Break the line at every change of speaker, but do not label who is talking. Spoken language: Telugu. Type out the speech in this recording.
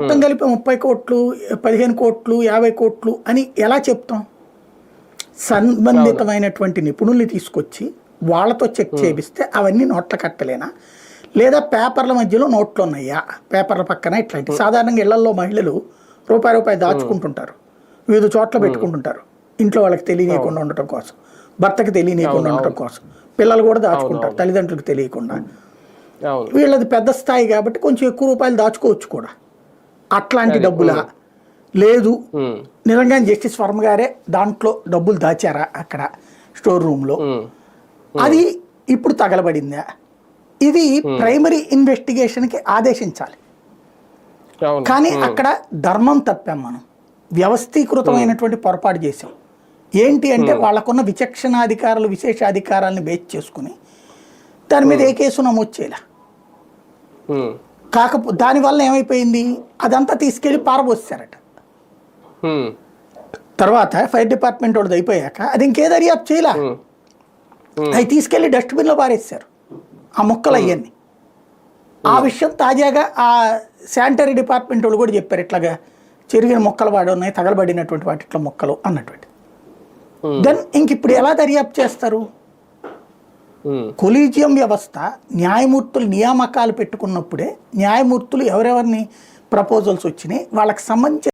మొత్తం కలిపి 30 కోట్లు 15 కోట్లు 50 కోట్లు అని ఎలా చెప్తాం? సంబంధితమైనటువంటి నిపుణుల్ని తీసుకొచ్చి వాళ్ళతో చెక్ చేపిస్తే అవన్నీ నోట్ల కట్టలేనా, లేదా పేపర్ల మధ్యలో నోట్లు ఉన్నాయా, పేపర్ల పక్కన ఇట్లాంటి సాధారణంగా ఇళ్లలో మహిళలు రూపాయి దాచుకుంటుంటారు, వివిధ చోట్ల పెట్టుకుంటుంటారు, ఇంట్లో వాళ్ళకి తెలియనీయకుండా ఉండటం కోసం, భర్తకి తెలియనీయకుండా ఉండటం కోసం, పిల్లలు కూడా దాచుకుంటారు తల్లిదండ్రులకు తెలియకుండా. వీళ్ళది పెద్ద స్థాయి కాబట్టి కొంచెం ఎక్కువ రూపాయలు దాచుకోవచ్చు కూడా. అట్లాంటి డబ్బులా లేదు నిజంగా జస్టిస్ వర్మ గారే దాంట్లో డబ్బులు దాచారా అక్కడ స్టోర్ రూమ్లో, అది ఇప్పుడు తగలబడిందా? ఇది ప్రైమరీ ఇన్వెస్టిగేషన్కి ఆదేశించాలి. కానీ అక్కడ ధర్మం తప్పాం, మనం వ్యవస్థీకృతమైనటువంటి పొరపాటు చేసాం. ఏంటి అంటే వాళ్ళకున్న విచక్షణాధికారులు విశేషాధికారాలను బేస్ చేసుకుని దాని మీద ఏ కేసు నమోదు చేయలే. కాకపోతే దానివల్ల ఏమైపోయింది, అదంతా తీసుకెళ్ళి పారబోసారట. తర్వాత ఫైర్ డిపార్ట్మెంట్ వాళ్ళది అయిపోయాక అది ఇంకే దర్యాప్తు చేయలే, అవి తీసుకెళ్ళి డస్ట్బిన్లో పారేస్తారు ఆ మొక్కలు అవన్నీ. ఆ విషయం తాజాగా ఆ శానిటరీ డిపార్ట్మెంట్ వాళ్ళు కూడా చెప్పారు, ఇట్లాగా చెరిగిన మొక్కలు వాడి ఉన్నాయి, తగలబడినటువంటి వాటిట్లో మొక్కలు అన్నటువంటి. దెన్ ఇంక ఇప్పుడు ఎలా దర్యాప్తు చేస్తారు? కొలీజియం వ్యవస్థ న్యాయమూర్తులు నియామకాలు పెట్టుకున్నప్పుడే న్యాయమూర్తులు ఎవరెవరిని ప్రపోజల్స్ వచ్చినాయి వాళ్ళకి సంబంధించి